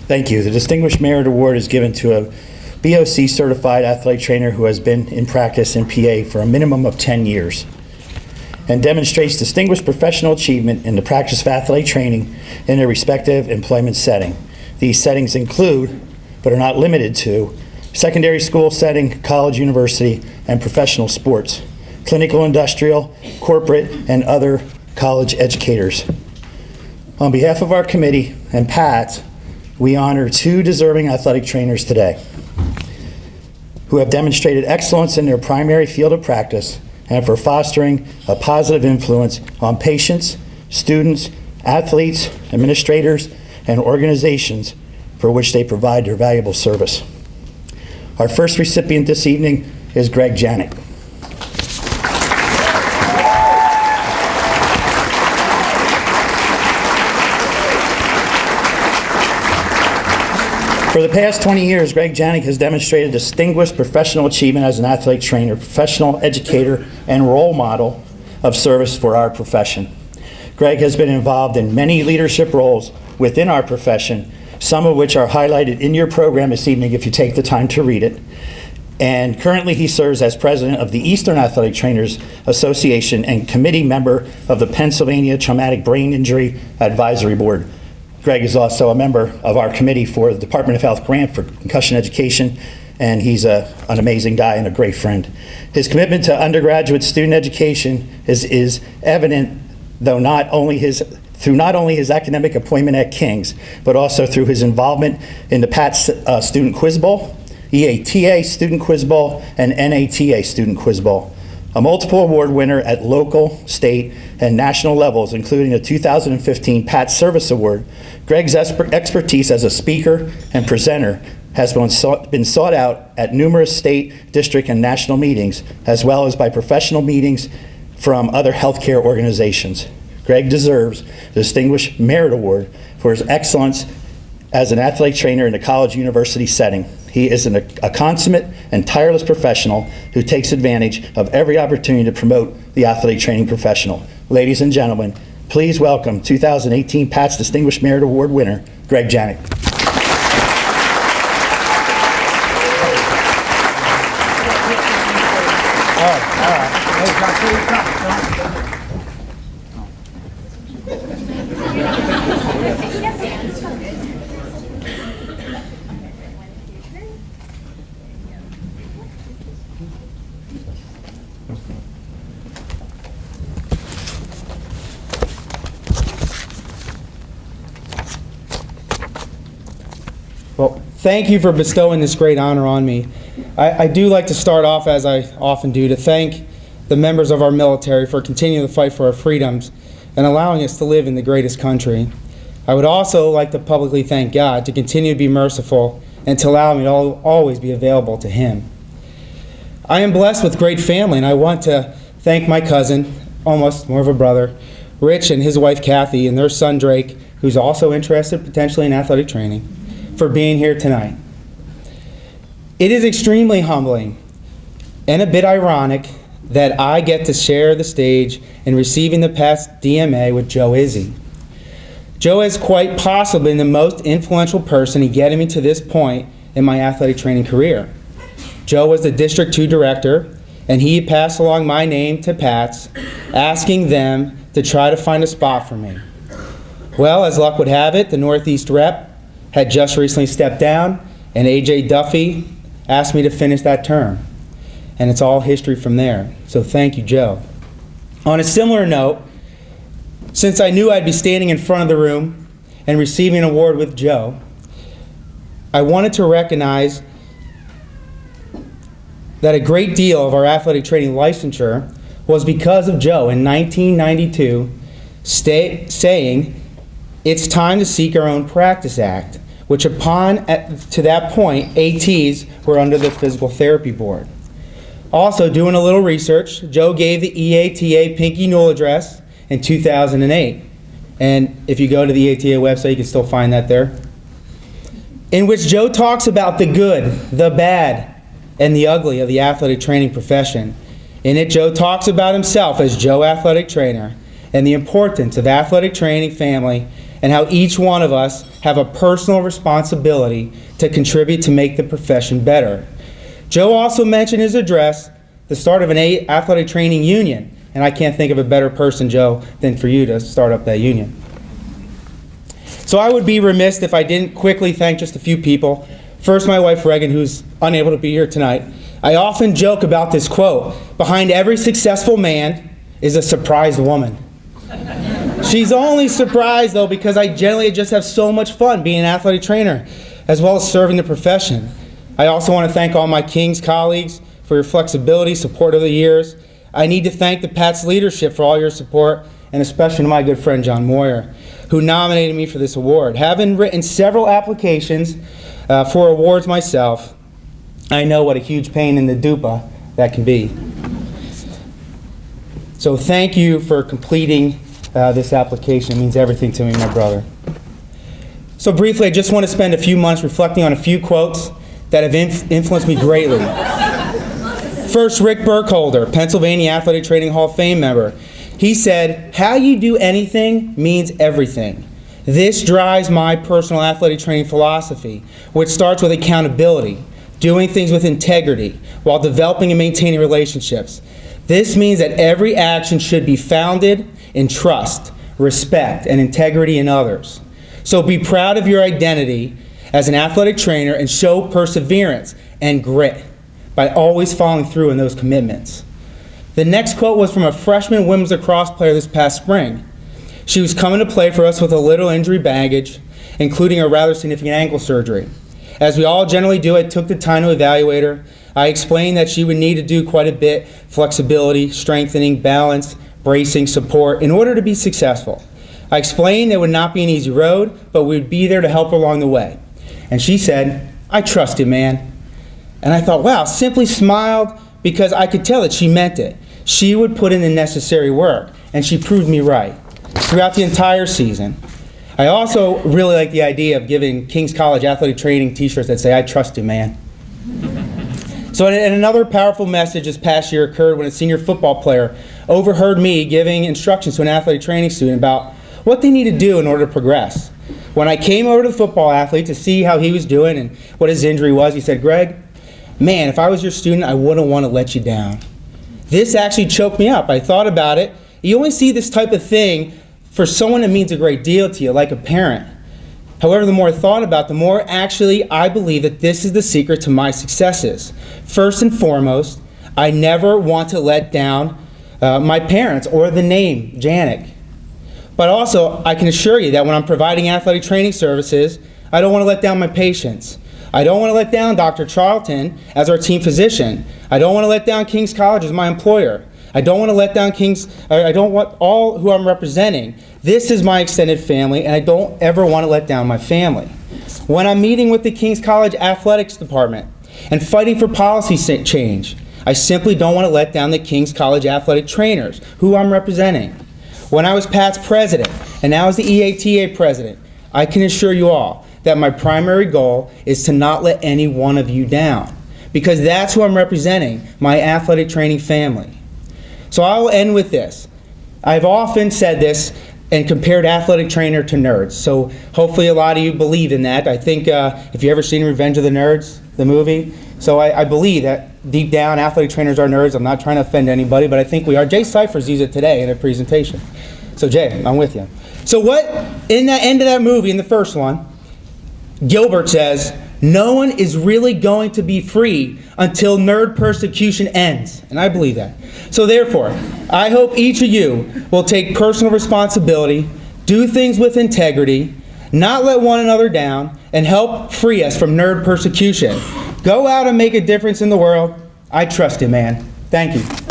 Thank you. The Distinguished Merit Award is given to a BOC certified athletic trainer who has been in practice in PA for a minimum of 10 years and demonstrates distinguished professional achievement in the practice of athletic training in their respective employment setting. These settings include, but are not limited to, secondary school setting, college, university, and professional sports, clinical, industrial, corporate, and other college educators. On behalf of our committee and PATS, we honor two deserving athletic trainers today who have demonstrated excellence in their primary field of practice and for fostering a positive influence on patients, students, athletes, administrators, and organizations for which they provide their valuable service. Our first recipient this evening is Greg Janik. For the past 20 years, Greg Janik has demonstrated distinguished professional achievement as an athletic trainer, professional educator, and role model of service for our profession. Greg has been involved in many leadership roles within our profession, some of which are highlighted in your program this evening if you take the time to read it. And currently he serves as president of the Eastern Athletic Trainers Association and committee member of the Pennsylvania Traumatic Brain Injury Advisory Board. Greg is also a member of our committee for the Department of Health grant for concussion education, and he's an amazing guy and a great friend. His commitment to undergraduate student education is evident, though through not only his academic appointment at King's, but also through his involvement in the PATS Student Quiz Bowl, EATA Student Quiz Bowl, and NATA Student Quiz Bowl. A multiple award winner at local, state, and national levels, including the 2015 PATS Service Award, Greg's expertise as a speaker and presenter has been sought out at numerous state, district, and national meetings, as well as by professional meetings from other healthcare organizations. Greg deserves the Distinguished Merit Award for his excellence as an athletic trainer in a college university setting. He is a consummate and tireless professional who takes advantage of every opportunity to promote the athletic training professional. Ladies and gentlemen, please welcome 2018 PATS Distinguished Merit Award winner, Greg Janik. Well, thank you for bestowing this great honor on me. I do like to start off, as I often do, to thank the members of our military for continuing to fight for our freedoms and allowing us to live in the greatest country. I would also like to publicly thank God to continue to be merciful and to allow me to always be available to Him. I am blessed with great family, and I want to thank my cousin, almost more of a brother, Rich, and his wife Kathy, and their son Drake, who's also interested potentially in athletic training, for being here tonight. It is extremely humbling and a bit ironic that I get to share the stage in receiving the PATS DMA with Joe Izzy. Joe is quite possibly the most influential person in getting me to this point in my athletic training career. Joe was the District 2 director, and he passed along my name to PATS, asking them to try to find a spot for me. Well, as luck would have it, the Northeast rep had just recently stepped down, and A.J. Duffy asked me to finish that term. And it's all history from there. So thank you, Joe. On a similar note, since I knew I'd be standing in front of the room and receiving an award with Joe, I wanted to recognize that a great deal of our athletic training licensure was because of Joe in 1992 saying, "It's time to seek our own practice act," which to that point, ATs were under the Physical Therapy Board. Also, doing a little research, Joe gave the EATA Pinky Newell address in 2008. And if you go to the EATA website, you can still find that there. In which Joe talks about the good, the bad, and the ugly of the athletic training profession. In it, Joe talks about himself as Joe Athletic Trainer and the importance of athletic training family and how each one of us have a personal responsibility to contribute to make the profession better. Joe also mentioned in his address the start of an athletic training union, and I can't think of a better person, Joe, than for you to start up that union. So I would be remiss if I didn't quickly thank just a few people. First, my wife, Regan, who's unable to be here tonight. I often joke about this quote: behind every successful man is a surprised woman. She's only surprised, though, because I generally just have so much fun being an athletic trainer, as well as serving the profession. I also want to thank all my King's colleagues for your flexibility, support over the years. I need to thank the PATS leadership for all your support, and especially to my good friend John Moyer, who nominated me for this award. Having written several applications for awards myself, I know what a huge pain in the dupa that can be. So thank you for completing this application. It means everything to me, my brother. So briefly, I just want to spend a few months reflecting on a few quotes that have influenced me greatly. First, Rick Burkholder, Pennsylvania Athletic Training Hall of Fame member. He said, "How you do anything means everything. This drives my personal athletic training philosophy, which starts with accountability, doing things with integrity, while developing and maintaining relationships. This means that every action should be founded in trust, respect, and integrity in others. So be proud of your identity as an athletic trainer and show perseverance and grit by always following through in those commitments." The next quote was from a freshman women's lacrosse player this past spring. She was coming to play for us with a little injury baggage, including a rather significant ankle surgery. As we all generally do, I took the time to evaluate her. I explained that she would need to do quite a bit: flexibility, strengthening, balance, bracing, support, in order to be successful. I explained it would not be an easy road, but we would be there to help her along the way. And she said, "I trust you, man." And I thought, wow, simply smiled, because I could tell that she meant it. She would put in the necessary work, and she proved me right throughout the entire season. I also really like the idea of giving King's College athletic training t-shirts that say, "I trust you, man." So and another powerful message this past year occurred when a senior football player overheard me giving instructions to an athletic training student about what they need to do in order to progress. When I came over to the football athlete to see how he was doing and what his injury was, he said, "Greg, man, if I was your student, I wouldn't want to let you down." This actually choked me up. I thought about it. You only see this type of thing for someone that means a great deal to you, like a parent. However, the more I thought about it, the more actually I believe that this is the secret to my successes. First and foremost, I never want to let down my parents or the name, Janik. But also, I can assure you that when I'm providing athletic training services, I don't want to let down my patients. I don't want to let down Dr. Charlton as our team physician. I don't want to let down King's College as my employer. I don't want to let down I don't want all who I'm representing. This is my extended family, and I don't ever want to let down my family. When I'm meeting with the King's College Athletics Department and fighting for policy change, I simply don't want to let down the King's College athletic trainers who I'm representing. When I was PATS president, and now as the EATA president, I can assure you all that my primary goal is to not let any one of you down, because that's who I'm representing, my athletic training family. So I'll end with this. I've often said this and compared athletic trainer to nerds, so hopefully a lot of you believe in that. I think if you ever seen Revenge of the Nerds, the movie, so I believe that deep down athletic trainers are nerds. I'm not trying to offend anybody, but I think we are. Jay Cyphers used it today in a presentation. So Jay, I'm with you. So what, in the end of that movie, in the first one, Gilbert says, "No one is really going to be free until nerd persecution ends." And I believe that. So therefore, I hope each of you will take personal responsibility, do things with integrity, not let one another down, and help free us from nerd persecution. Go out and make a difference in the world. I trust you, man. Thank you.